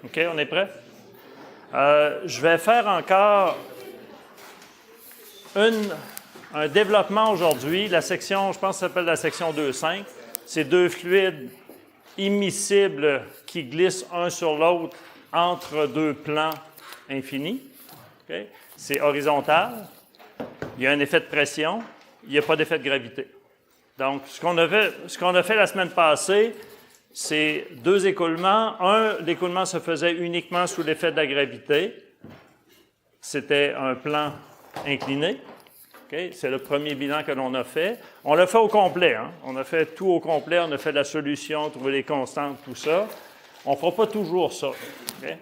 OK, on est prêt? Je vais faire encore un développement aujourd'hui. La section, je pense que ça s'appelle la section 2.5. C'est deux fluides immiscibles qui glissent un sur l'autre entre deux plans infinis. Okay? C'est horizontal. Il y a un effet de pression. Il n'y a pas d'effet de gravité. Donc, ce qu'on a fait la semaine passée, c'est deux écoulements. L'écoulement se faisait uniquement sous l'effet de la gravité. C'était un plan incliné. Okay? C'est le premier bilan que l'on a fait. On l'a fait au complet. Hein? On a fait tout au complet. On a fait la solution, trouver les constantes, tout ça. On ne fera pas toujours ça. Okay?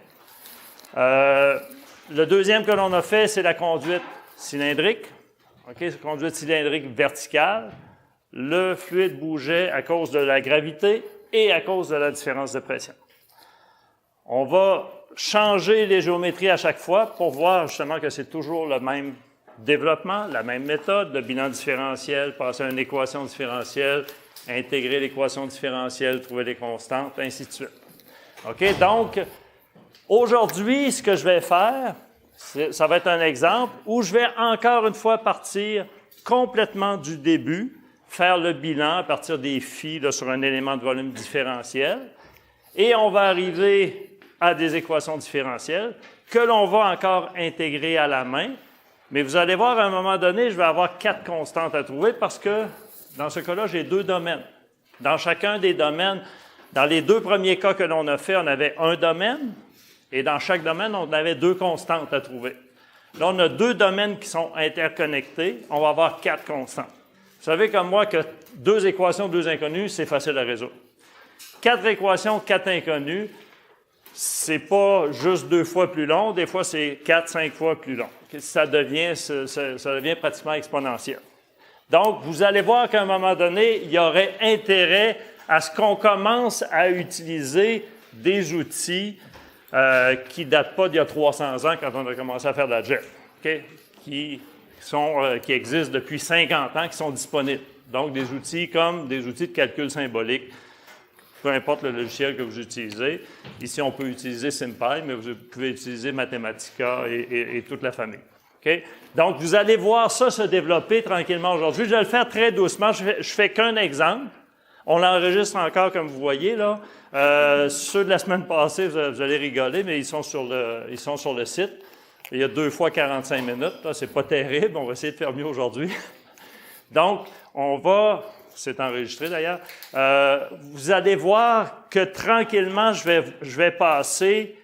Le deuxième que l'on a fait, c'est la conduite cylindrique. Okay? C'est la conduite cylindrique verticale. Le fluide bougeait à cause de la gravité et à cause de la différence de pression. On va changer les géométries à chaque fois pour voir justement que c'est toujours le même développement, la même méthode, le bilan différentiel, passer à une équation différentielle, intégrer l'équation différentielle, trouver les constantes, ainsi de suite. OK? Donc, aujourd'hui, ce que je vais faire, ça va être un exemple où je vais encore une fois partir complètement du début, faire le bilan à partir des phi là, sur un élément de volume différentiel, et on va arriver à des équations différentielles que l'on va encore intégrer à la main. Mais vous allez voir, à un moment donné, je vais avoir 4 constantes à trouver parce que, dans ce cas-là, j'ai 2 domaines. Dans chacun des domaines, dans les 2 premiers cas que l'on a fait, on avait un domaine, et dans chaque domaine, on avait 2 constantes à trouver. Là, on a 2 domaines qui sont interconnectés, on va avoir 4 constantes. Vous savez comme moi que 2 équations, 2 inconnues, c'est facile à résoudre. 4 équations, 4 inconnues, c'est pas juste 2 fois plus long, des fois c'est 4, 5 fois plus long. Ça devient pratiquement exponentiel. Donc, vous allez voir qu'à un moment donné, il y aurait intérêt à ce qu'on commence à utiliser des outils qui ne datent pas d'il y a 300 ans quand on a commencé à faire de la GEF, okay? qui existent depuis 50 ans, qui sont disponibles. Donc, des outils comme des outils de calcul symbolique, peu importe le logiciel que vous utilisez. Ici, on peut utiliser SymPy, mais vous pouvez utiliser Mathematica et toute la famille. Okay? Donc, vous allez voir ça se développer tranquillement aujourd'hui. Je vais le faire très doucement. Je fais qu'un exemple. On l'enregistre encore, comme vous voyez, là. Ceux de la semaine passée, vous allez rigoler, mais ils sont sur le site. Il y a 2 fois 45 minutes. C'est pas terrible. On va essayer de faire mieux aujourd'hui. Donc, c'est enregistré d'ailleurs. Vous allez voir que tranquillement, je vais passer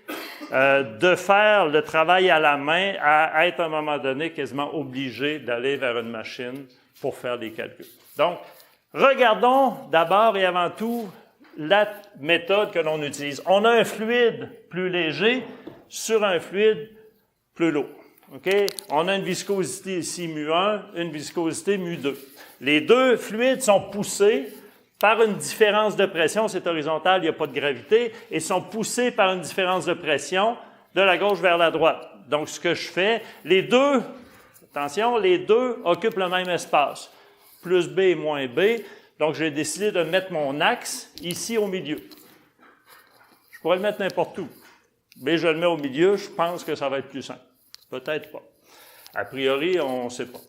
de faire le travail à la main à être à un moment donné quasiment obligé d'aller vers une machine pour faire des calculs. Donc, regardons d'abord et avant tout la méthode que l'on utilise. On a un fluide plus léger sur un fluide plus lourd. Okay? On a une viscosité ici mu1, une viscosité mu2. Les 2 fluides sont poussés par une différence de pression, c'est horizontal, il n'y a pas de gravité, et sont poussés par une différence de pression de la gauche vers la droite. Donc, ce que je fais, les deux occupent le même espace, plus B et moins B. Donc, j'ai décidé de mettre mon axe ici au milieu. Je pourrais le mettre n'importe où, mais je le mets au milieu, je pense que ça va être plus simple. Peut-être pas. A priori, on ne sait pas.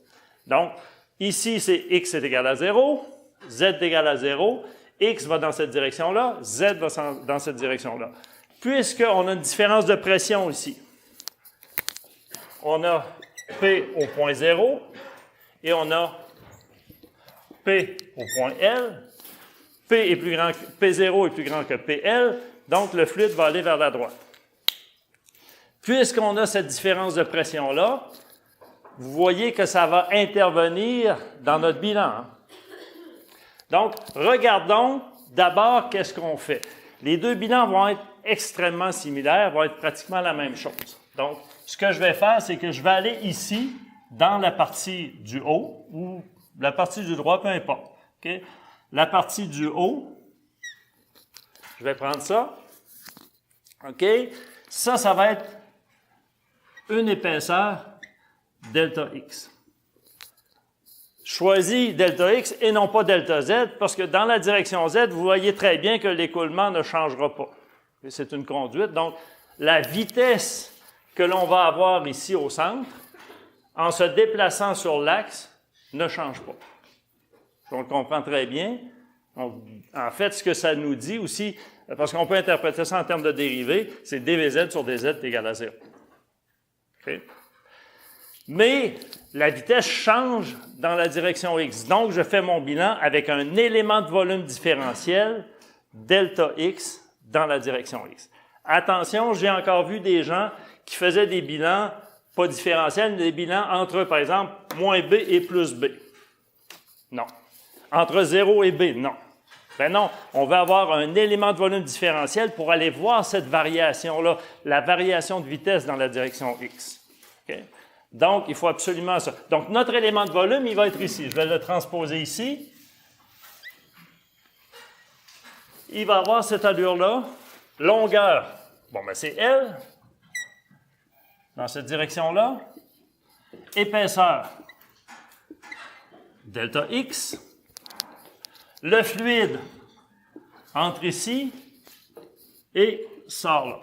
Donc, ici, c'est x est égal à 0, z est égal à 0, x va dans cette direction-là, z va dans cette direction-là. Puisqu'on a une différence de pression ici, on a P au point 0 et on a P au point L. P0 est plus grand que PL, donc le fluide va aller vers la droite. Puisqu'on a cette différence de pression-là, vous voyez que ça va intervenir dans notre bilan. Hein? Donc, regardons d'abord qu'est-ce qu'on fait. Les 2 bilans vont être extrêmement similaires, vont être pratiquement la même chose. Donc, ce que je vais faire, c'est que je vais aller ici, dans la partie du haut, ou la partie du droit, peu importe. Okay? La partie du haut, je vais prendre ça. OK? Ça va être une épaisseur delta X. Choisis delta X et non pas delta Z, parce que dans la direction Z, vous voyez très bien que l'écoulement ne changera pas. C'est une conduite, donc la vitesse que l'on va avoir ici au centre, en se déplaçant sur l'axe, ne change pas. On le comprend très bien. En fait, ce que ça nous dit aussi, parce qu'on peut interpréter ça en termes de dérivée, c'est dvz sur dz est égal à 0. Okay? Mais la vitesse change dans la direction x. Donc, je fais mon bilan avec un élément de volume différentiel, delta x, dans la direction x. Attention, j'ai encore vu des gens qui faisaient des bilans, pas différentiels, mais des bilans entre, par exemple, moins b et plus b. Non. Entre 0 et b, non. Ben non, on va avoir un élément de volume différentiel pour aller voir cette variation-là, la variation de vitesse dans la direction x. Okay? Donc, il faut absolument ça. Donc, notre élément de volume, il va être ici. Je vais le transposer ici. Il va avoir cette allure-là. Longueur, bon, ben c'est L, dans cette direction-là. Épaisseur, delta X. Le fluide entre ici et sort là.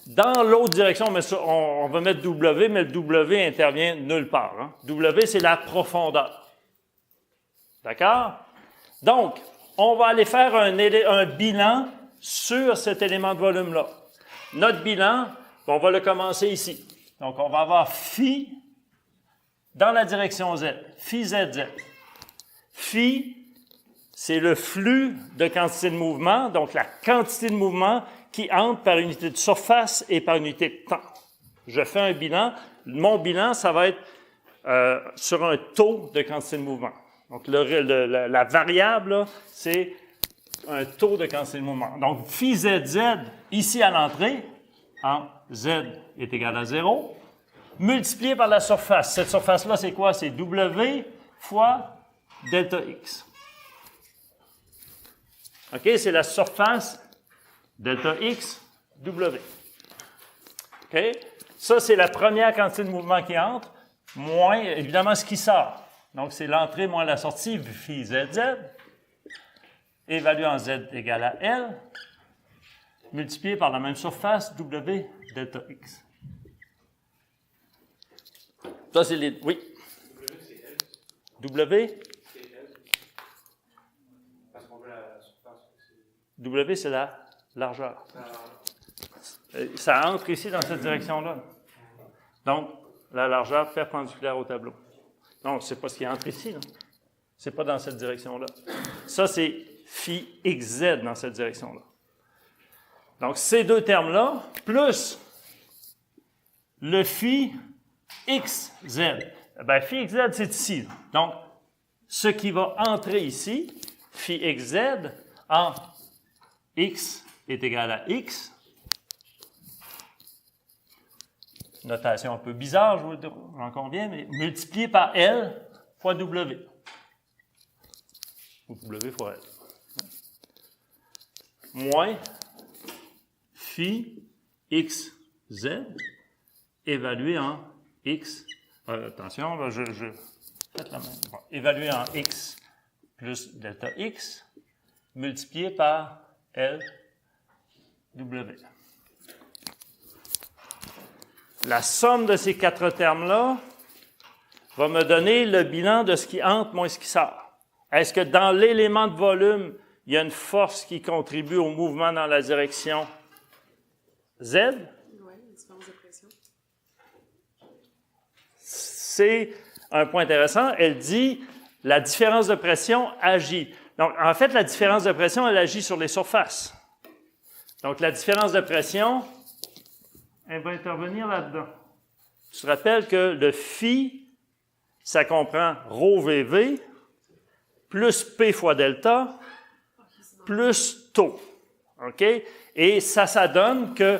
Dans l'autre direction, on va mettre W, mais le W intervient nulle part. Hein? W, c'est la profondeur. D'accord? Donc, on va aller faire un bilan sur cet élément de volume-là. Notre bilan, on va le commencer ici. Donc, on va avoir phi dans la direction Z, phi ZZ. Phi, c'est le flux de quantité de mouvement, donc la quantité de mouvement qui entre par unité de surface et par unité de temps. Je fais un bilan. Mon bilan, ça va être sur un taux de quantité de mouvement. Donc, la variable, c'est un taux de quantité de mouvement. Donc, phi ZZ, ici à l'entrée, Z est égal à 0, multiplié par la surface. Cette surface-là, c'est quoi? C'est W fois delta X. OK? C'est la surface delta X, W. OK? Ça, c'est la première quantité de mouvement qui entre, moins, évidemment, ce qui sort. Donc, c'est l'entrée moins la sortie, phi ZZ, évalué en Z égale à L, multiplié par la même surface, W delta X. Ça, c'est les... Oui? W, c'est L. W? C'est L. Parce qu'on veut la surface. W, c'est la largeur. Ça entre ici dans cette direction-là. Donc, la largeur perpendiculaire au tableau. Donc, c'est pas ce qui entre ici. C'est pas dans cette direction-là. Ça, c'est phi xz dans cette direction-là. Donc, ces deux termes-là, plus le phi xz. Bien, phi xz, c'est ici. Donc, ce qui va entrer ici, phi xz, en x est égal à x. Notation un peu bizarre, j'en conviens, mais multiplié par L fois W. Ou W fois L. Moins phi xz évalué en x. Attention, là, je faites la même. Bon, évalué en x plus delta x multiplié par L W. La somme de ces quatre termes-là va me donner le bilan de ce qui entre moins ce qui sort. Est-ce que dans l'élément de volume, il y a une force qui contribue au mouvement dans la direction Z? Oui, une différence de pression. C'est un point intéressant. Elle dit la différence de pression agit. Donc, en fait, la différence de pression, elle agit sur les surfaces. Donc, la différence de pression, elle va intervenir là-dedans. Tu te rappelles que le phi, ça comprend rho VV, plus P fois delta, plus taux. OK? Et ça donne que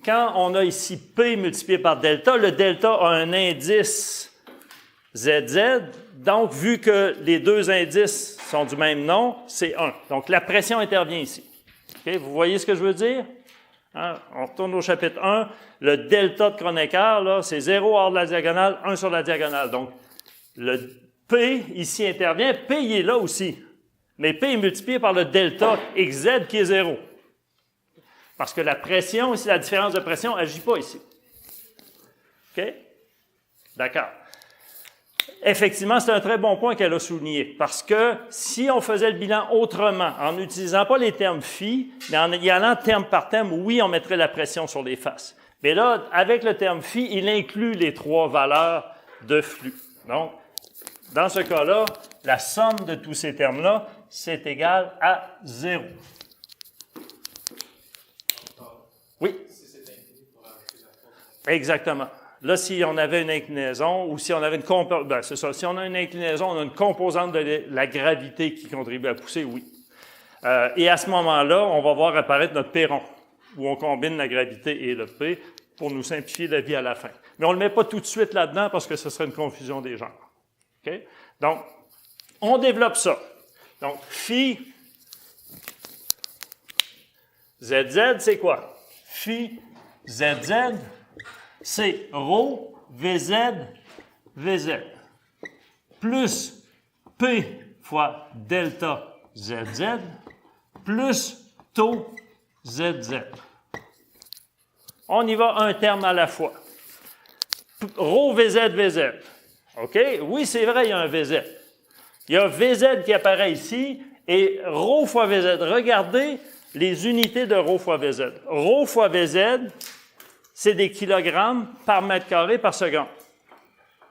quand on a ici P multiplié par delta, le delta a un indice ZZ. Donc, vu que les deux indices sont du même nom, c'est 1. Donc, la pression intervient ici. OK? Vous voyez ce que je veux dire? Hein? On retourne au chapitre 1. Le delta de Kronecker, là, c'est 0 hors de la diagonale, 1 sur la diagonale. Donc, le P ici intervient. P, il est là aussi. Mais P est multiplié par le delta XZ qui est 0. Parce que la pression, ici, la différence de pression n'agit pas ici. OK? D'accord. Effectivement, c'est un très bon point qu'elle a souligné, parce que si on faisait le bilan autrement, en n'utilisant pas les termes phi, mais en y allant terme par terme, oui, on mettrait la pression sur les faces. Mais là, avec le terme phi, il inclut les trois valeurs de flux. Donc, dans ce cas-là, la somme de tous ces termes-là, c'est égal à 0. Oui? Exactement. Là, si on avait une inclinaison ou si on avait une c'est ça. Si on a une inclinaison, on a une composante de la gravité qui contribue à pousser, oui. Et à ce moment-là, on va voir apparaître notre perron, où on combine la gravité et le P pour nous simplifier la vie à la fin. Mais on ne le met pas tout de suite là-dedans parce que ce serait une confusion des genres. Okay? Donc, on développe ça. Donc, phi ZZ, c'est quoi? Phi ZZ, c'est rho VZ VZ plus P fois delta ZZ plus taux ZZ. On y va un terme à la fois. Rho VZ VZ. OK? Oui, c'est vrai, il y a un VZ. Il y a VZ qui apparaît ici et rho fois VZ. Regardez les unités de rho fois VZ. Rho fois VZ, c'est des kilogrammes par mètre carré par seconde.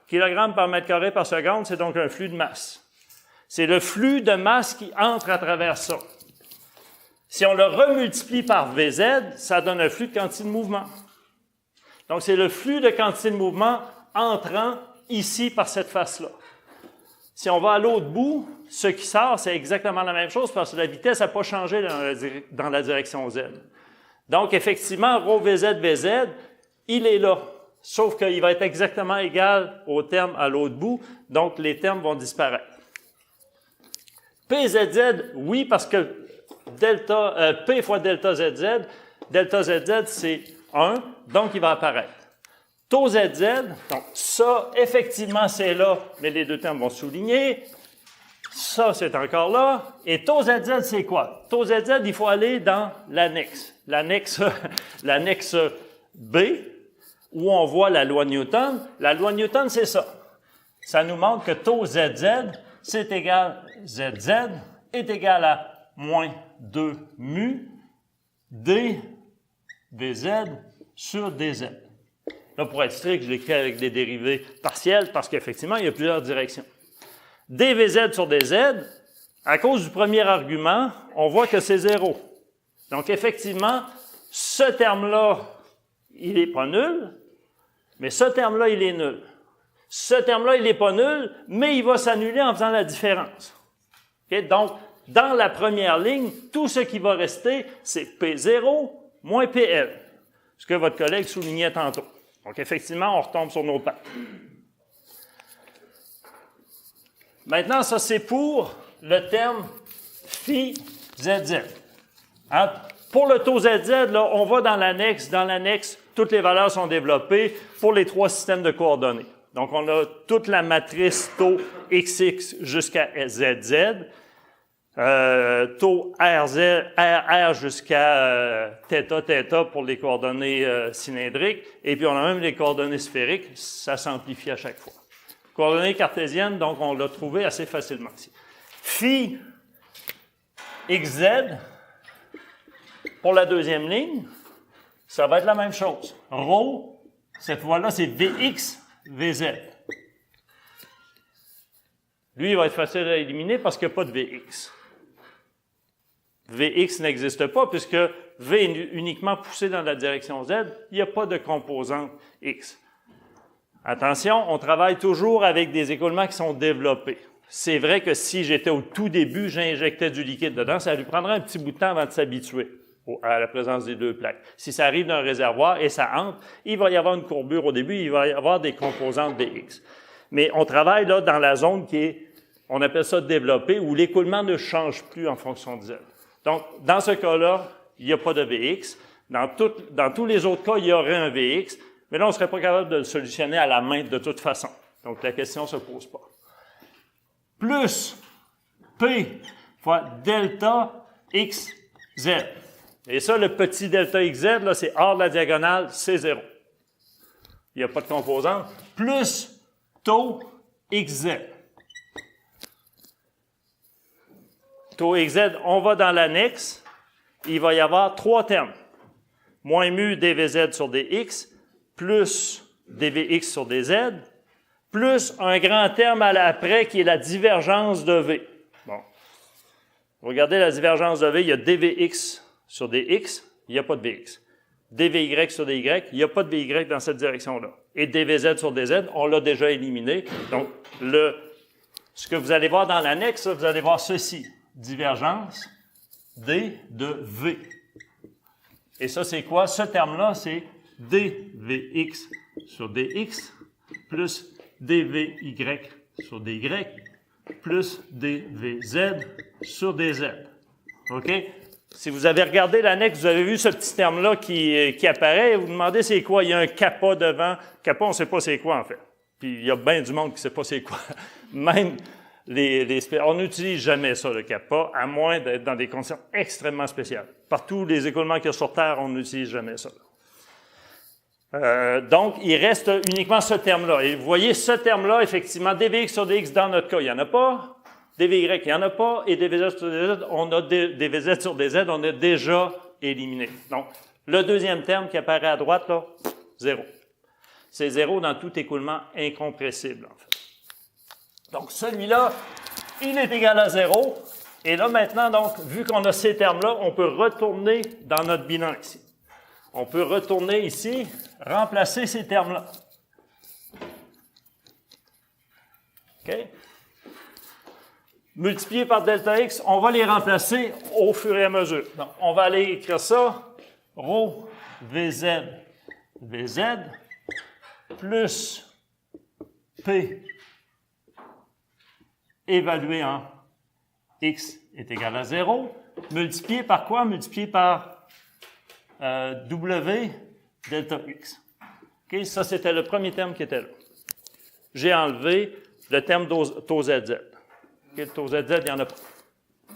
Kilogrammes par mètre carré par seconde, c'est donc un flux de masse. C'est le flux de masse qui entre à travers ça. Si on le remultiplie par VZ, ça donne un flux de quantité de mouvement. Donc, c'est le flux de quantité de mouvement entrant ici par cette face-là. Si on va à l'autre bout, ce qui sort, c'est exactement la même chose parce que la vitesse n'a pas changé dans la direction Z. Donc, effectivement, rho VZ VZ, il est là. Sauf qu'il va être exactement égal au terme à l'autre bout. Donc, les termes vont disparaître. PZZ, oui, parce que P fois delta ZZ, c'est 1, donc il va apparaître. Taux ZZ, donc ça, effectivement, c'est là, mais les deux termes vont souligner. Ça, c'est encore là. Et taux ZZ, c'est quoi? Taux ZZ, il faut aller dans l'annexe. L'annexe B, où on voit la loi de Newton. La loi de Newton, c'est ça. Ça nous montre que taux ZZ, c'est égal, ZZ est égal à moins 2 mu d VZ sur dz. Là, pour être strict, je l'écris avec des dérivés partiels parce qu'effectivement, il y a plusieurs directions. dvz sur dz, à cause du premier argument, on voit que c'est 0. Donc, effectivement, ce terme-là, il n'est pas nul, mais ce terme-là, il est nul. Ce terme-là, il n'est pas nul, mais il va s'annuler en faisant la différence. Okay? Donc, dans la première ligne, tout ce qui va rester, c'est P0 moins PL, ce que votre collègue soulignait tantôt. Donc, effectivement, on retombe sur nos pattes. Maintenant, ça, c'est pour le terme phi ZZ. Hein? Pour le taux ZZ, là, on va dans l'annexe. Dans l'annexe, toutes les valeurs sont développées pour les trois systèmes de coordonnées. Donc, on a toute la matrice taux XX jusqu'à ZZ, taux RR jusqu'à θ pour les coordonnées cylindriques, et puis on a même les coordonnées sphériques, ça s'amplifie à chaque fois. Coordonnées cartésiennes, donc on l'a trouvé assez facilement ici. Phi XZ, pour la deuxième ligne, ça va être la même chose. Rho, cette fois-là, c'est VX, VZ. Lui, il va être facile à éliminer parce qu'il n'y a pas de VX. Vx n'existe pas puisque V est uniquement poussé dans la direction Z. Il n'y a pas de composante X. Attention, on travaille toujours avec des écoulements qui sont développés. C'est vrai que si j'étais au tout début, j'injectais du liquide dedans, ça lui prendrait un petit bout de temps avant de s'habituer à la présence des deux plaques. Si ça arrive d'un réservoir et ça entre, il va y avoir une courbure au début, il va y avoir des composantes Vx. Mais on travaille là dans la zone qui est, on appelle ça développée, où l'écoulement ne change plus en fonction de Z. Donc, dans ce cas-là, il n'y a pas de Vx. Dans tous les autres cas, il y aurait un Vx, mais là, on ne serait pas capable de le solutionner à la main de toute façon. Donc, la question ne se pose pas. Plus P fois delta XZ. Et ça, le petit delta XZ, là, c'est hors de la diagonale, c'est 0. Il n'y a pas de composante. Plus taux XZ. Taux XZ, on va dans l'annexe. Il va y avoir 3 termes. Moins mu dVz sur dx, plus dvx sur dz, plus un grand terme à l'après qui est la divergence de V. Bon. Regardez la divergence de V, il y a dvx sur dx, il n'y a pas de vx. dvy sur dy, il n'y a pas de vy dans cette direction-là. Et dvz sur dz, on l'a déjà éliminé. Donc, ce que vous allez voir dans l'annexe, vous allez voir ceci. Divergence d de v. Et ça, c'est quoi? Ce terme-là, c'est dvx sur dx plus dvy sur dy plus dvz sur dz. OK? Si vous avez regardé l'annexe, vous avez vu ce petit terme-là qui apparaît, et vous demandez c'est quoi? Il y a un kappa devant. Kappa, on ne sait pas c'est quoi, en fait. Puis il y a bien du monde qui ne sait pas c'est quoi. Même on n'utilise jamais ça, le kappa, à moins d'être dans des conditions extrêmement spéciales. Partout, les écoulements qu'il y a sur Terre, on n'utilise jamais ça. Donc, il reste uniquement ce terme-là. Et vous voyez, ce terme-là, effectivement, dvx sur dx, dans notre cas, il n'y en a pas. dvy, il n'y en a pas. Et dvz sur dz, on a dvz sur dz, on a déjà éliminé. Donc, le deuxième terme qui apparaît à droite, là, 0. C'est 0 dans tout écoulement incompressible, en fait. Donc, celui-là, il est égal à 0. Et là, maintenant, donc, vu qu'on a ces termes-là, on peut retourner dans notre bilan ici. On peut retourner ici, remplacer ces termes-là. OK? Multiplié par delta x, on va les remplacer au fur et à mesure. Donc, on va aller écrire ça, rho vz vz plus p évalué en x est égal à 0, multiplié par quoi? Multiplié par w delta x. Okay? Ça, c'était le premier terme qui était là. J'ai enlevé le terme taux zz. Okay? Le taux zz, il n'y en a pas.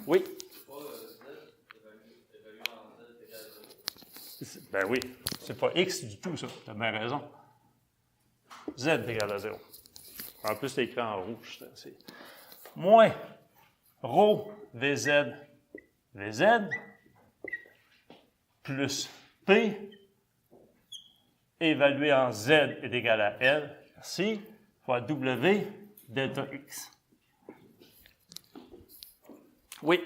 Oui? Ben oui, c'est pas x du tout, ça. Tu as bien raison. Z est égal à 0. En plus, c'est écrit en rouge. C'est moins rho vz vz plus p évalué en z est égal à L, merci, fois w delta x. Oui?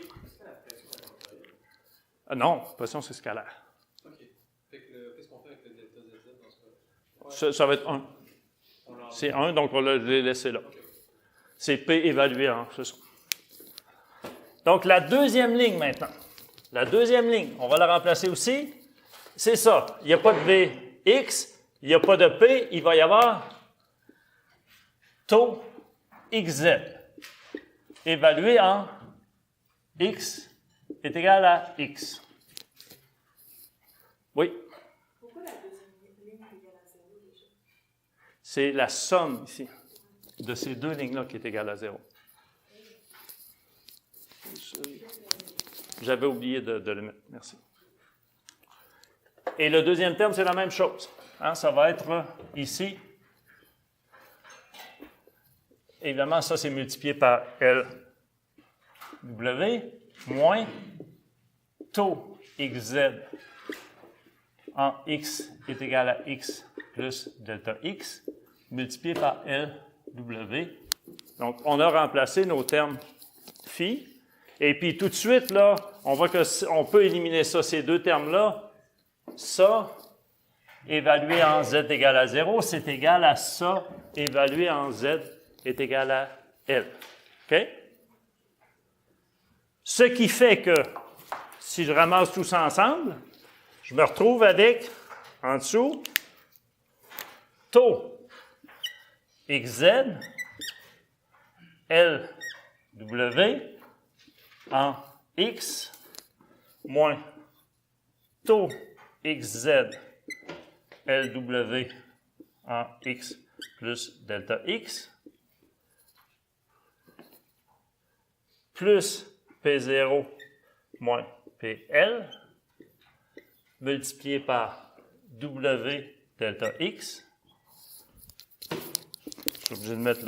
Non, pression, c'est scalaire. OK. Qu'est-ce qu'on fait avec le delta zz dans ce cas-là? Ça va être 1. C'est 1, donc on l'a laissé là. Okay. C'est P évalué en, c'est ça. Donc, la deuxième ligne maintenant. La deuxième ligne, on va la remplacer aussi. C'est ça. Il n'y a pas de Vx, il n'y a pas de P, il va y avoir taux XZ évalué en X est égal à X. Oui? Pourquoi la deuxième ligne est égale à 0 déjà? C'est la somme ici de ces deux lignes-là qui est égale à 0. J'avais oublié de le mettre. Merci. Et le deuxième terme, c'est la même chose. Hein, ça va être ici. Évidemment, ça, c'est multiplié par LW moins taux XZ en X est égal à X plus delta X multiplié par LW. Donc, on a remplacé nos termes phi. Et puis, tout de suite, là, on voit qu'on peut éliminer ça, ces deux termes-là. Ça, évalué en z égale à 0, c'est égal à ça, évalué en z est égal à L. OK? Ce qui fait que, si je ramasse tout ça ensemble, je me retrouve avec, en dessous, taux XZ, LW, en X, moins taux XZ, LW, en X plus delta X, plus P0 moins PL, multiplié par W delta X. Je suis obligé de mettre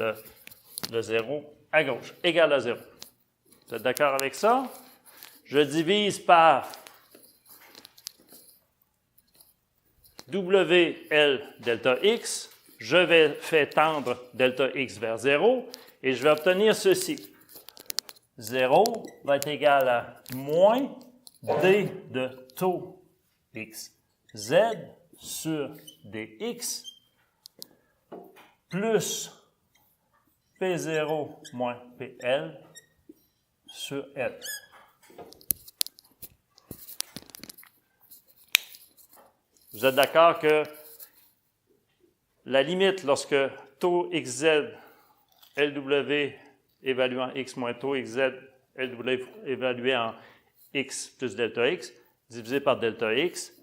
le 0 à gauche, égal à 0. Vous êtes d'accord avec ça? Je divise par WL delta X. Je vais faire tendre delta X vers 0 et je vais obtenir ceci. 0 va être égal à moins D de taux X Z sur dx plus P0 moins PL sur L. Vous êtes d'accord que la limite lorsque taux XZ LW évalué en X moins taux XZ LW évalué en X plus delta X divisé par delta X,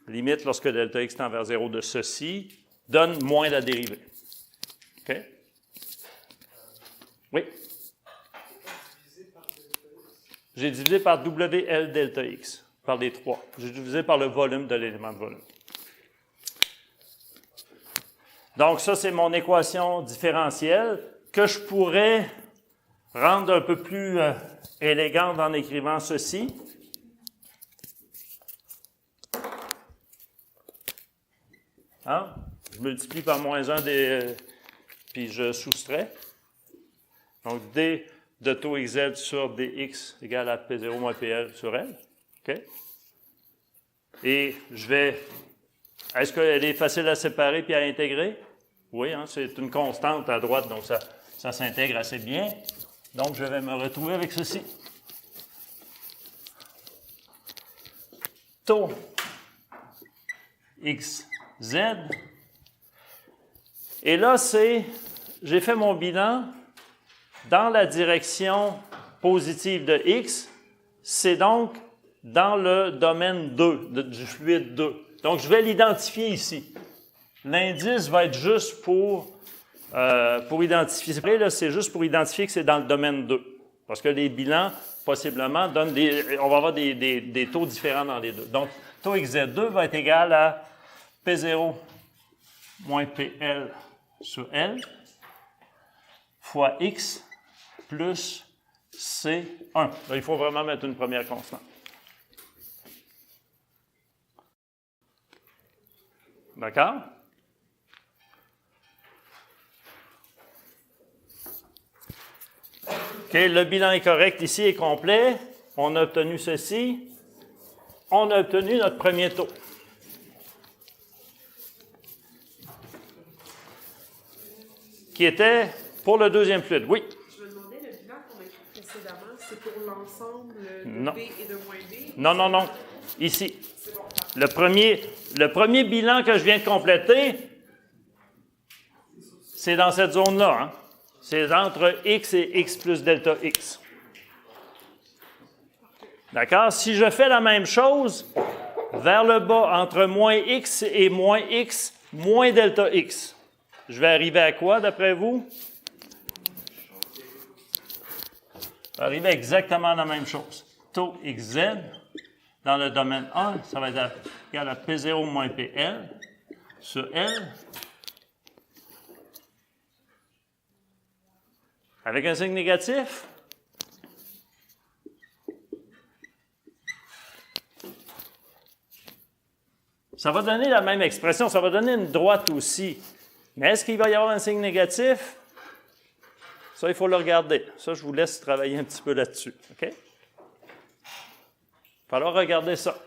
limite lorsque delta X tend vers 0 de ceci, donne moins la dérivée. OK? Oui? J'ai divisé par WL delta X, par les 3. J'ai divisé par le volume de l'élément de volume. Donc, ça, c'est mon équation différentielle que je pourrais rendre un peu plus élégante en écrivant ceci. Hein? Je multiplie par moins 1 puis je soustrais. Donc, D de taux XZ sur dx égale à P0 moins PL sur L. OK? Et je vais... Est-ce qu'elle est facile à séparer puis à intégrer? Oui, hein, c'est une constante à droite, donc ça s'intègre assez bien. Donc, je vais me retrouver avec ceci. Taux XZ. Et là, j'ai fait mon bilan dans la direction positive de X. C'est donc dans le domaine 2, du fluide 2. Donc, je vais l'identifier ici. L'indice va être juste pour identifier. C'est vrai, là, c'est juste pour identifier que c'est dans le domaine 2. Parce que les bilans, possiblement, donnent on va avoir des taux différents dans les deux. Donc, taux XZ2 va être égal à P0 moins PL sur L fois X plus C1. Là, il faut vraiment mettre une première constante. D'accord? OK, le bilan est correct ici, est complet. On a obtenu ceci. On a obtenu notre premier taux. Qui était pour le deuxième fluide. Oui? Je me demandais, le bilan qu'on a écrit précédemment, c'est pour l'ensemble de Non. B et de moins B? Non. Ici. C'est bon. Le premier bilan que je viens de compléter, c'est dans cette zone-là. Hein? C'est entre X et X plus delta X. D'accord? Si je fais la même chose, vers le bas, entre moins X et moins X, moins delta X, je vais arriver à quoi, d'après vous? Je vais arriver à exactement la même chose. Taux XZ, dans le domaine 1, ça va être égal à P0 moins PL sur L. Avec un signe négatif? Ça va donner la même expression, ça va donner une droite aussi. Mais est-ce qu'il va y avoir un signe négatif? Ça, il faut le regarder. Ça, je vous laisse travailler un petit peu là-dessus. OK? Il va falloir regarder ça.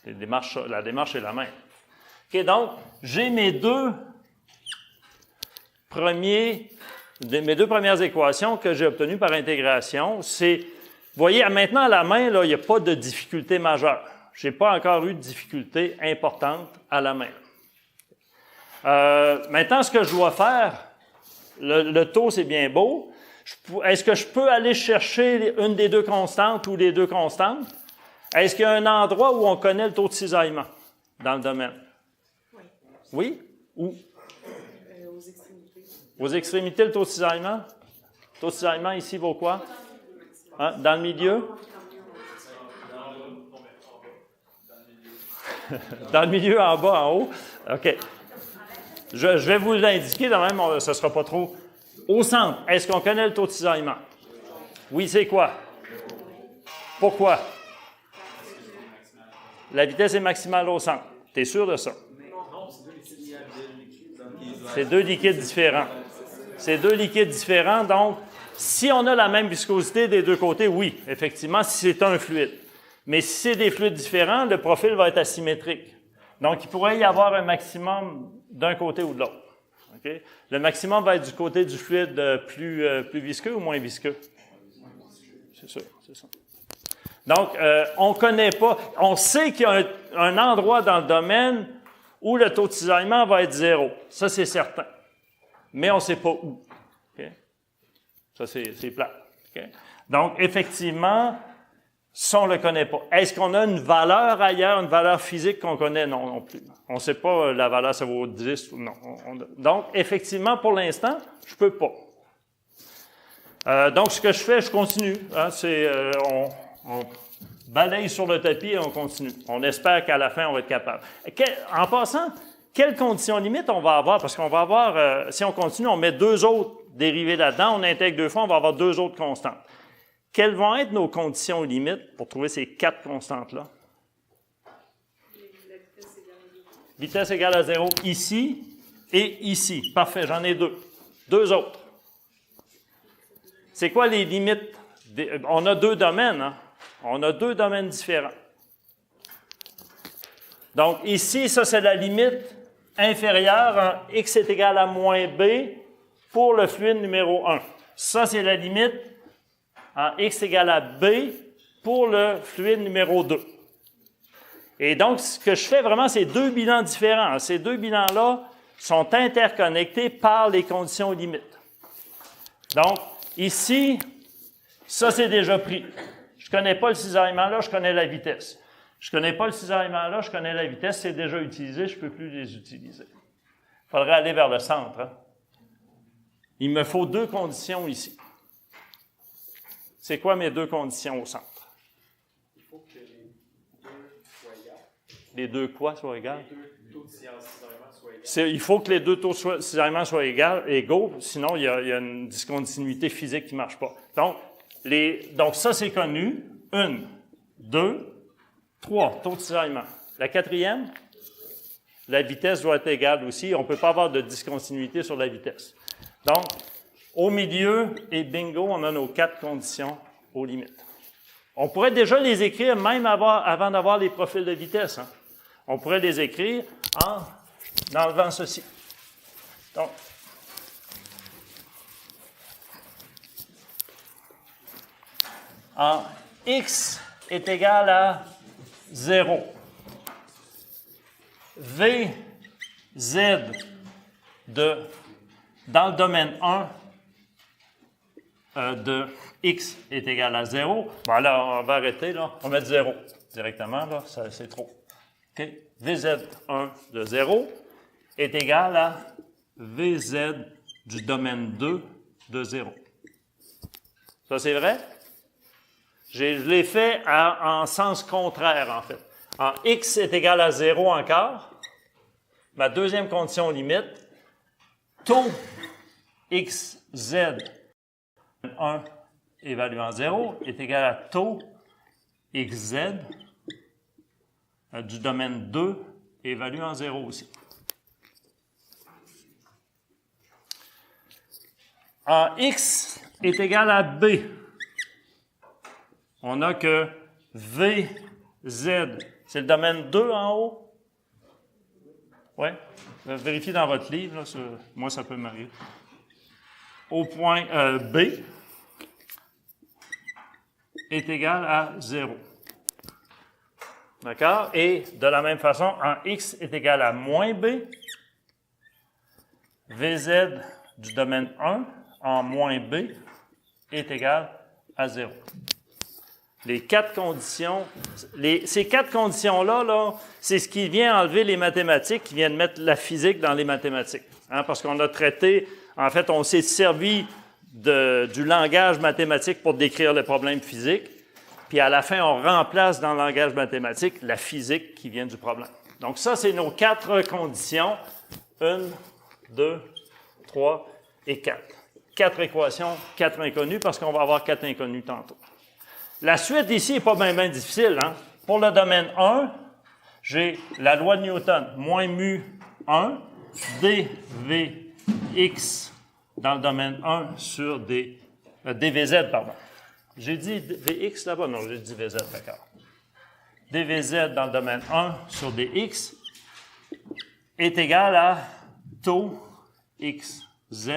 La démarche est la même. OK, donc, j'ai mes deux premières équations que j'ai obtenues par intégration. Vous voyez, maintenant à la main, là, il n'y a pas de difficulté majeure. Je n'ai pas encore eu de difficulté importante à la main. Maintenant, ce que je dois faire, le taux, c'est bien beau. Est-ce que je peux aller chercher une des deux constantes ou les deux constantes? Est-ce qu'il y a un endroit où on connaît le taux de cisaillement dans le domaine? Oui. Oui? Où? Aux extrémités. Aux extrémités, le taux de cisaillement? Le taux de cisaillement ici vaut quoi? Hein? Dans le milieu? Dans le milieu, en bas, en haut. OK. Je vais vous l'indiquer, de même, ce ne sera pas trop. Au centre, est-ce qu'on connaît le taux de cisaillement? Oui, c'est quoi? Pourquoi? La vitesse est maximale au centre. Tu es sûr de ça? C'est deux liquides différents. C'est deux liquides différents, donc, si on a la même viscosité des deux côtés, oui, effectivement, si c'est un fluide. Mais si c'est des fluides différents, le profil va être asymétrique. Donc, il pourrait y avoir un maximum d'un côté ou de l'autre. Okay? Le maximum va être du côté du fluide plus visqueux ou moins visqueux? C'est sûr, c'est ça. Donc, on ne connaît pas. On sait qu'il y a un endroit dans le domaine où le taux de cisaillement va être 0. Ça, c'est certain. Mais on ne sait pas où. Okay? Ça, c'est plat. Okay? Donc, effectivement, ça, on ne le connaît pas. Est-ce qu'on a une valeur ailleurs, une valeur physique qu'on connaît? Non, non plus. On ne sait pas la valeur, ça vaut 10 ou non. Donc, effectivement, pour l'instant, je ne peux pas. Donc, ce que je fais, je continue. Hein, on balaye sur le tapis et on continue. On espère qu'à la fin, on va être capable. En passant, quelles conditions limites on va avoir? Parce qu'on va avoir, si on continue, on met deux autres dérivés là-dedans, on intègre deux fois, on va avoir deux autres constantes. Quelles vont être nos conditions limites pour trouver ces quatre constantes-là? Vitesse égale à 0 ici et ici. Parfait, j'en ai deux. Deux autres. C'est quoi les limites? On a deux domaines, hein? On a deux domaines différents. Donc, ici, ça, c'est la limite inférieure en x est égal à moins b pour le fluide numéro 1. Ça, c'est la limite en x égale à b pour le fluide numéro 2. Et donc, ce que je fais vraiment, c'est deux bilans différents. Ces deux bilans-là sont interconnectés par les conditions limites. Donc, ici, ça, c'est déjà pris. Je ne connais pas le cisaillement là, je connais la vitesse. Je ne connais pas le cisaillement là, je connais la vitesse, c'est déjà utilisé, je ne peux plus les utiliser. Il faudrait aller vers le centre. Hein? Il me faut deux conditions ici. C'est quoi mes deux conditions au centre? Il faut que les deux soient égales. Les deux quoi soient égales? Les deux taux de cisaillement soient égaux. Il faut que les deux taux de cisaillement soient égaux, sinon il y a une discontinuité physique qui ne marche pas. Donc ça, c'est connu. 1, 2, 3, taux de cisaillement. La quatrième, la vitesse doit être égale aussi. On ne peut pas avoir de discontinuité sur la vitesse. Donc, au milieu, et bingo, on a nos quatre conditions aux limites. On pourrait déjà les écrire même avant d'avoir les profils de vitesse. Hein. On pourrait les écrire en enlevant ceci. Donc, en x est égal à 0. Vz dans le domaine 1 de x est égal à 0. Bon, là, on va arrêter, là. On va mettre 0 directement, là. C'est trop. OK? Vz1 de 0 est égal à Vz du domaine 2 de 0. Ça, c'est vrai? Je l'ai fait en sens contraire, en fait. En x est égal à 0 encore. Ma deuxième condition limite, taux xz 1 évaluant 0 est égal à taux xz du domaine 2 évaluant 0 aussi. En x est égal à b, on a que Vz, c'est le domaine 2 en haut? Oui? Vérifiez dans votre livre, là, moi ça peut m'arriver. Au point B est égal à 0. D'accord? Et de la même façon, en x est égal à moins b, Vz du domaine 1 en moins b est égal à 0. Les quatre conditions, ces quatre conditions-là, là, c'est ce qui vient enlever les mathématiques, qui vient de mettre la physique dans les mathématiques. Hein, parce qu'on a traité, en fait, on s'est servi du langage mathématique pour décrire les problèmes physiques. puis à la fin, on remplace dans le langage mathématique la physique qui vient du problème. Donc ça, c'est nos 4 conditions. 1, 2, 3 et 4. 4 équations, 4 inconnus, parce qu'on va avoir 4 inconnus tantôt. La suite ici n'est pas bien difficile. Hein? Pour le domaine 1, j'ai la loi de Newton, moins mu 1, dvx dans le domaine 1 sur dvz, pardon. J'ai dit Vx là-bas? Non, j'ai dit Vz, d'accord. dvz dans le domaine 1 sur dx est égal à taux xz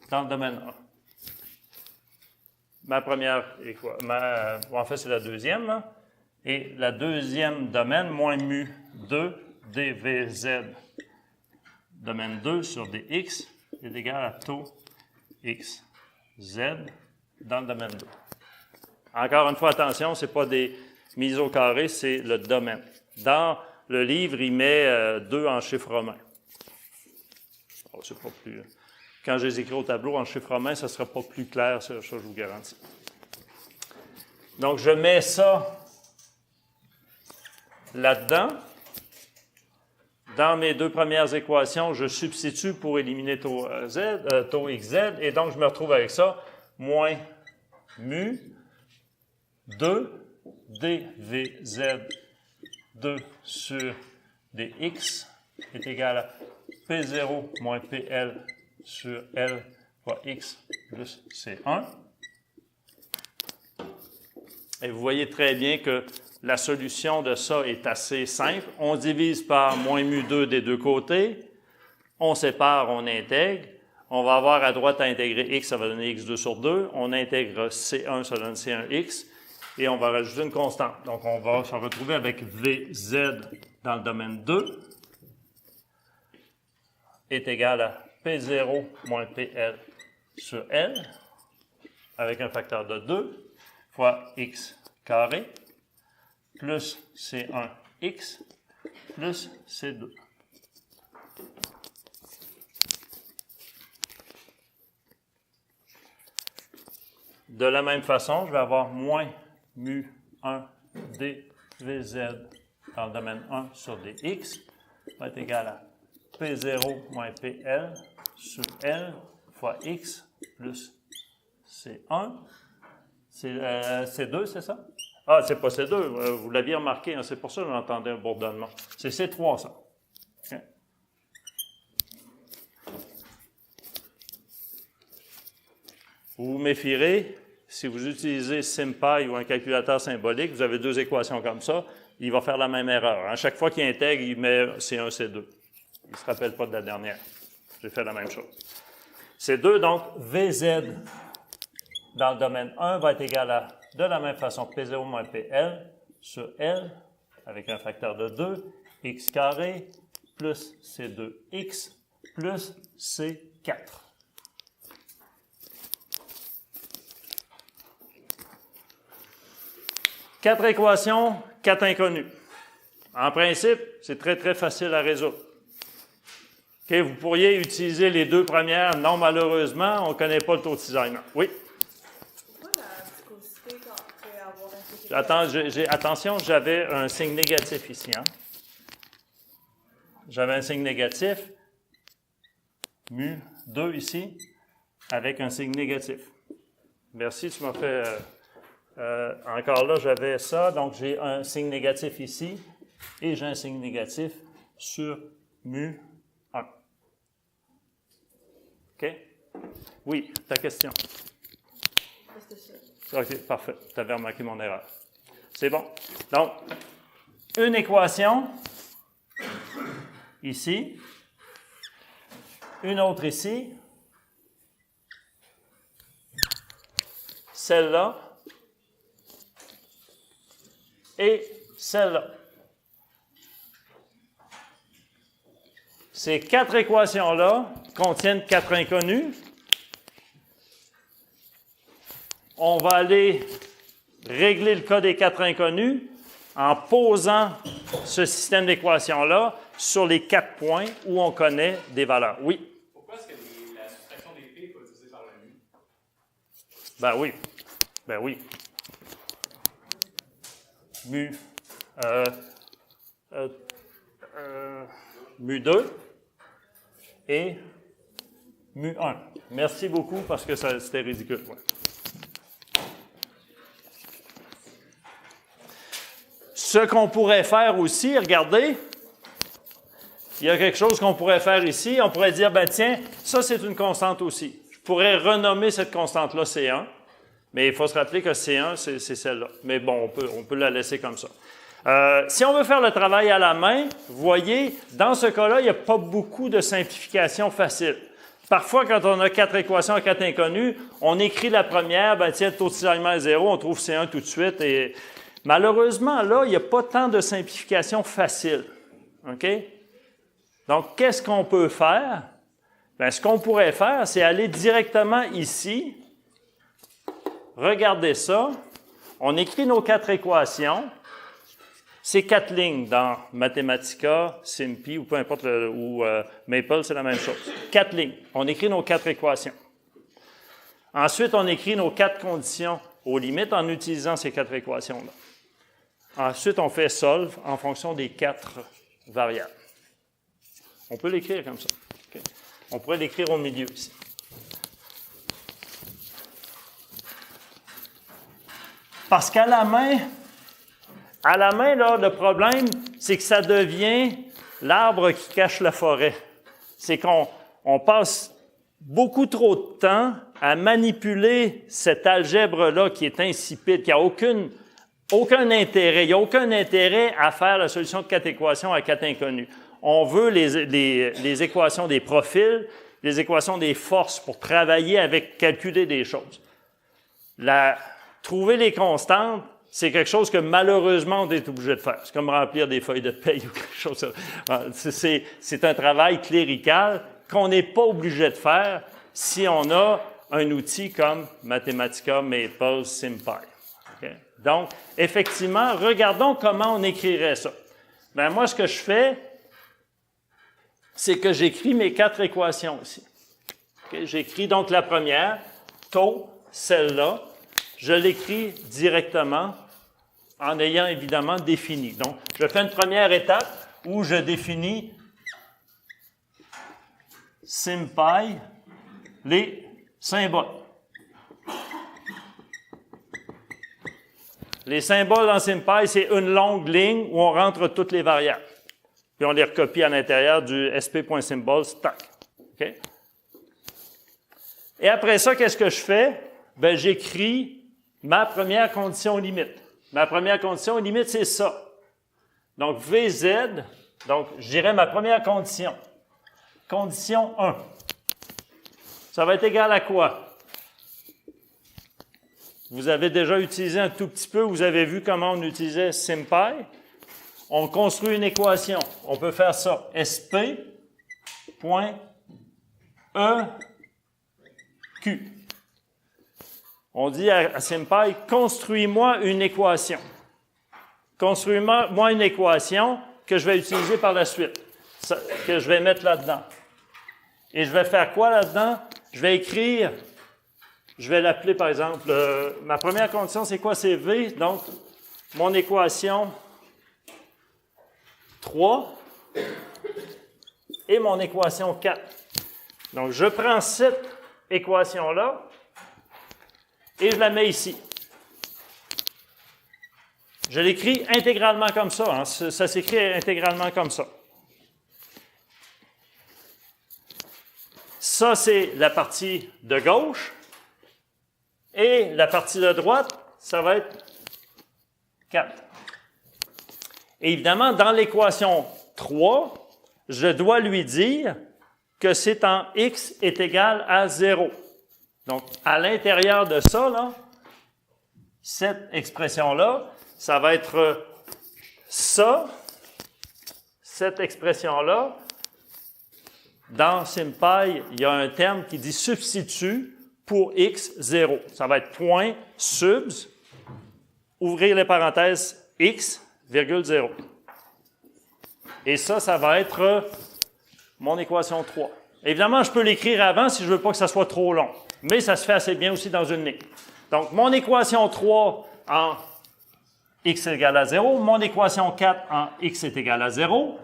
dans le domaine 1. Ma première équation, en fait, c'est la deuxième, là. Et la deuxième domaine, moins mu 2 dvz domaine 2 sur dx est égal à taux xz dans le domaine 2. Encore une fois, attention, ce n'est pas des mises au carré, c'est le domaine. Dans le livre, il met 2 en chiffre romain. Oh, c'est pas plus... Quand je les écris au tableau en chiffre romain, ça ne sera pas plus clair, ça je vous garantis. Donc, je mets ça là-dedans. Dans mes 2 premières équations, je substitue pour éliminer taux xz, et donc je me retrouve avec ça, moins mu 2 dvz 2 sur dx est égal à p0 moins pl sur L fois X plus C1. Et vous voyez très bien que la solution de ça est assez simple. On divise par moins mu 2 des deux côtés. On sépare, on intègre. On va avoir à droite à intégrer X, ça va donner X2 sur 2. On intègre C1, ça donne C1X. Et on va rajouter une constante. Donc, on va se retrouver avec VZ dans le domaine 2 est égal à P0 moins PL sur L, avec un facteur de 2, fois X carré, plus C1X, plus C2. De la même façon, je vais avoir moins mu 1 dvz dans le domaine 1 sur dx va être égal à P0 moins PL sur L fois X plus C1. C'est C2, c'est ça? Ah, c'est pas C2, vous l'aviez remarqué, hein, c'est pour ça que j'entendais un bourdonnement. C'est C3, ça. Okay. Vous vous méfierez, si vous utilisez SymPy ou un calculateur symbolique, vous avez 2 équations comme ça, il va faire la même erreur. À chaque fois qu'il intègre, il met C1, C2. Il ne se rappelle pas de la dernière. J'ai fait la même chose. C2, donc, VZ dans le domaine 1 va être égal à, de la même façon, P0 moins PL sur L, avec un facteur de 2, X carré, plus C2X, plus C4. Quatre équations, 4 inconnus. En principe, c'est très, très facile à résoudre. Okay, vous pourriez utiliser les 2 premières. Non, malheureusement, on ne connaît pas le taux de cisaillement. Oui? Pourquoi la viscosité après avoir intégré? Attention, j'avais un signe négatif ici. Hein? J'avais un signe négatif, mu 2 ici, avec un signe négatif. Merci, tu m'as fait... encore là, j'avais ça, donc j'ai un signe négatif ici, et j'ai un signe négatif sur mu 1. OK? Oui, ta question. C'était ça. OK, parfait. Tu avais remarqué mon erreur. C'est bon. Donc, une équation ici, une autre ici, celle-là, et celle-là. Ces 4 équations-là contiennent 4 inconnus. On va aller régler le cas des 4 inconnus en posant ce système d'équations-là sur les 4 points où on connaît des valeurs. Oui? Pourquoi est-ce que la soustraction des P n'est pas utilisée par la mu? Ben oui. Ben oui. mu 2 et mu 1. Merci beaucoup parce que c'était ridicule. Ouais. Ce qu'on pourrait faire aussi, regardez, il y a quelque chose qu'on pourrait faire ici. On pourrait dire, ben tiens, ça c'est une constante aussi. Je pourrais renommer cette constante-là C1, mais il faut se rappeler que C1, c'est celle-là. Mais bon, on peut la laisser comme ça. Si on veut faire le travail à la main, vous voyez, dans ce cas-là, il n'y a pas beaucoup de simplification facile. Parfois, quand on a 4 équations à 4 inconnues, on écrit la première, ben tiens, le taux de cisaillement est 0, on trouve C1 tout de suite. Et malheureusement, là, il n'y a pas tant de simplification facile. OK? Donc, qu'est-ce qu'on peut faire? Bien, ce qu'on pourrait faire, c'est aller directement ici. Regardez ça. On écrit nos 4 équations. C'est 4 lignes dans Mathematica, SIMPy ou peu importe, Maple, c'est la même chose. 4 lignes. On écrit nos 4 équations. Ensuite, on écrit nos 4 conditions aux limites en utilisant ces 4 équations-là. Ensuite, on fait solve en fonction des 4 variables. On peut l'écrire comme ça. Okay. On pourrait l'écrire au milieu ici. Parce qu'à la main, là, le problème, c'est que ça devient l'arbre qui cache la forêt. C'est qu'on passe beaucoup trop de temps à manipuler cette algèbre-là qui est insipide, qui n'a aucun intérêt. Il n'y a aucun intérêt à faire la solution de 4 équations à 4 inconnues. On veut les équations des profils, les équations des forces pour travailler avec, calculer des choses. Trouver les constantes, c'est quelque chose que malheureusement on est obligé de faire. C'est comme remplir des feuilles de paye ou quelque chose. C'est un travail clérical qu'on n'est pas obligé de faire si on a un outil comme Mathematica, Maple, SIMPy. Okay? Donc, effectivement, regardons comment on écrirait ça. Bien, moi, ce que je fais, c'est que j'écris mes 4 équations ici. Okay? J'écris donc la première, taux, celle-là. Je l'écris directement en ayant évidemment défini. Donc, je fais une première étape où je définis SIMPy, les symboles. Les symboles dans SIMPy, c'est une longue ligne où on rentre toutes les variables. Puis on les recopie à l'intérieur du sp.symbols, tac. Okay? Et après ça, qu'est-ce que je fais? Ben, j'écris ma première condition limite. Ma première condition limite, c'est ça. Donc, VZ, donc, je dirais ma première condition. Condition 1. Ça va être égal à quoi? Vous avez déjà utilisé un tout petit peu, vous avez vu comment on utilisait SIMPy. On construit une équation. On peut faire ça. SP.EQ. On dit à SIMPy, construis-moi une équation. Construis-moi une équation que je vais utiliser par la suite, que je vais mettre là-dedans. Et je vais faire quoi là-dedans? Je vais écrire, je vais l'appeler par exemple, ma première condition, c'est quoi? C'est V, donc mon équation 3 et mon équation 4. Donc, je prends cette équation-là et je la mets ici. Je l'écris intégralement comme ça. Hein. Ça s'écrit intégralement comme ça. Ça, c'est la partie de gauche. Et la partie de droite, ça va être 4. Et évidemment, dans l'équation 3, je dois lui dire que c'est en x est égal à 0. Donc, à l'intérieur de ça, là, cette expression-là, ça va être ça, cette expression-là. Dans SIMPy, il y a un terme qui dit substitut pour x 0. Ça va être point subs, ouvrir les parenthèses, x, virgule 0. Et ça va être mon équation 3. Évidemment, je peux l'écrire avant si je ne veux pas que ça soit trop long. Mais ça se fait assez bien aussi dans une ligne. Donc, mon équation 3 en x est égal à 0, mon équation 4 en x est égal à 0.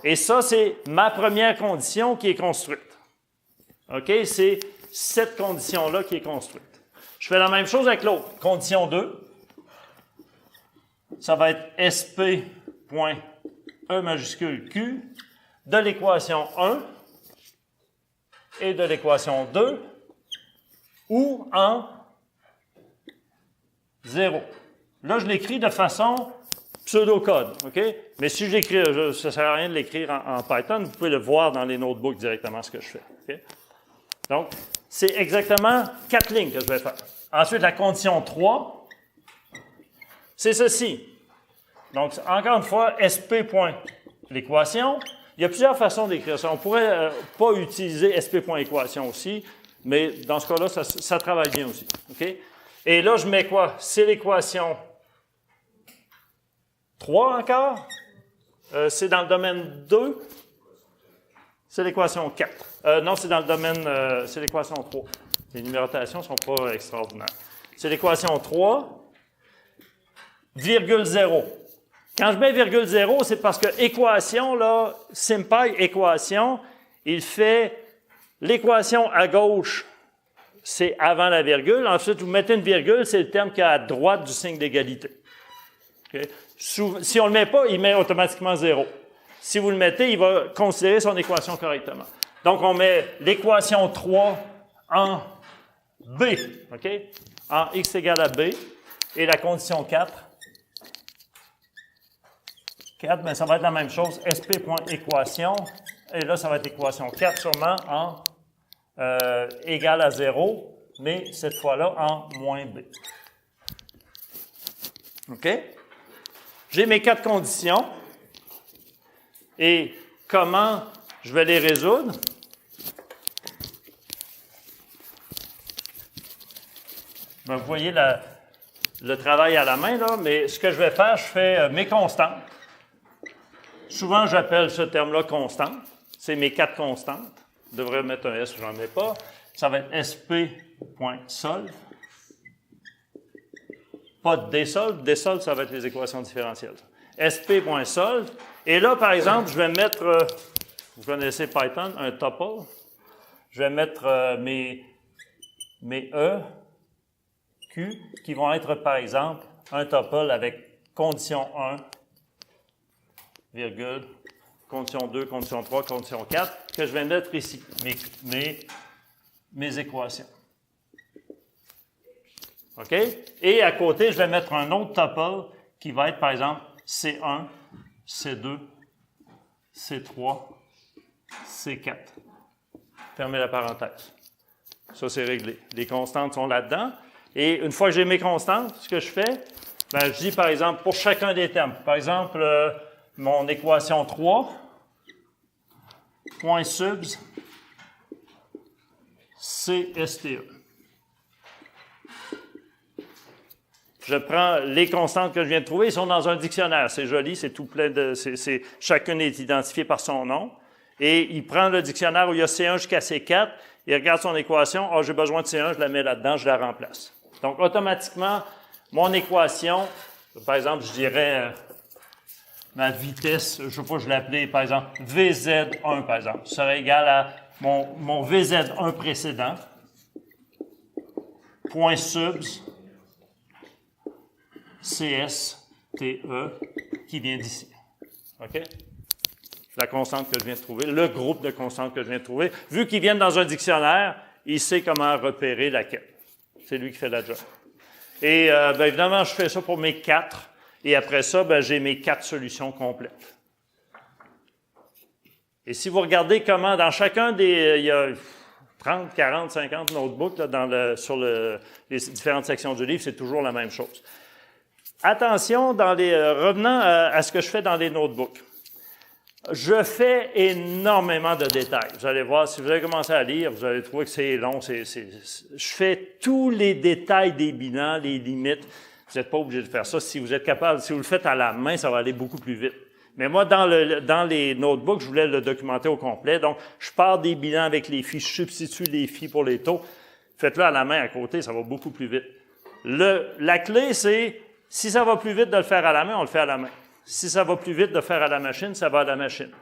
Et ça, c'est ma première condition qui est construite. OK? C'est cette condition-là qui est construite. Je fais la même chose avec l'autre. Condition 2. Ça va être SP.E majuscule Q de l'équation 1 et de l'équation 2 ou en 0. Là, je l'écris de façon pseudocode, OK? Mais si je l'écris, ça ne sert à rien de l'écrire en Python, vous pouvez le voir dans les notebooks directement ce que je fais. OK? Donc, c'est exactement 4 lignes que je vais faire. Ensuite, la condition 3, c'est ceci. Donc, encore une fois, SP. L'équation. Il y a plusieurs façons d'écrire ça. On pourrait pas utiliser SP.équation aussi, mais dans ce cas-là, ça travaille bien aussi. OK? Et là, je mets quoi? C'est l'équation 3 encore. C'est dans le domaine 2. C'est l'équation 4. Non, c'est dans le domaine... c'est l'équation 3. Les numérotations ne sont pas extraordinaires. C'est l'équation 3, virgule 0. Quand je mets virgule 0, c'est parce que équation, là, SymPy équation, il fait l'équation à gauche, c'est avant la virgule. Ensuite, vous mettez une virgule, c'est le terme qui est à droite du signe d'égalité. Okay? Si on ne le met pas, il met automatiquement 0. Si vous le mettez, il va considérer son équation correctement. Donc, on met l'équation 3 en B, OK? En x égale à B, et la condition 4. 4, bien, ça va être la même chose, sp.équation, et là, ça va être équation 4 sûrement en égale à 0, mais cette fois-là en moins b. OK? J'ai mes 4 conditions, et comment je vais les résoudre? Ben, vous voyez le travail à la main, là, mais ce que je vais faire, je fais mes constantes. Souvent, j'appelle ce terme-là constante. C'est mes 4 constantes. Je devrais mettre un S, je n'en mets pas. Ça va être sp.solve. Pas de dsolve. Dsolve, ça va être les équations différentielles. sp.solve. Et là, par exemple, je vais mettre, vous connaissez Python, un tuple. Je vais mettre mes E, Q, qui vont être, par exemple, un tuple avec condition 1, virgule, condition 2, condition 3, condition 4, que je vais mettre ici, mes équations. OK? Et à côté, je vais mettre un autre tuple qui va être, par exemple, C1, C2, C3, C4. Fermez la parenthèse. Ça, c'est réglé. Les constantes sont là-dedans. Et une fois que j'ai mes constantes, ce que je fais, ben, je dis, par exemple, pour chacun des termes, par exemple, mon équation 3, point subs, CSTE. Je prends les constantes que je viens de trouver, ils sont dans un dictionnaire, c'est joli, c'est tout plein de... chacune est identifiée par son nom. Et il prend le dictionnaire où il y a C1 jusqu'à C4, il regarde son équation, j'ai besoin de C1, je la mets là-dedans, je la remplace. Donc, automatiquement, mon équation, par exemple, je dirais... ma vitesse, je ne sais pas, je l'appelais, par exemple, VZ1, par exemple, serait égal à mon VZ1 précédent, point subs, CSTE, qui vient d'ici. OK? La constante que je viens de trouver, le groupe de constantes que je viens de trouver. Vu qu'ils viennent dans un dictionnaire, il sait comment repérer laquelle. C'est lui qui fait la job. Et bien évidemment, je fais ça pour mes 4. Et après ça, ben, j'ai mes 4 solutions complètes. Et si vous regardez comment, dans chacun des... il y a 30, 40, 50 notebooks là, sur les différentes sections du livre, c'est toujours la même chose. Attention, revenant à ce que je fais dans les notebooks. Je fais énormément de détails. Vous allez voir, si vous allez commencer à lire, vous allez trouver que c'est long. Je fais tous les détails des bilans, les limites. Vous n'êtes pas obligé de faire ça. Si vous êtes capable, si vous le faites à la main, ça va aller beaucoup plus vite. Mais moi, dans les notebooks, je voulais le documenter au complet. Donc, je pars des bilans avec les filles, je substitue les filles pour les taux. Faites-le à la main à côté, ça va beaucoup plus vite. La clé, c'est Si ça va plus vite de le faire à la main, on le fait à la main. Si ça va plus vite de le faire à la machine, ça va à la machine.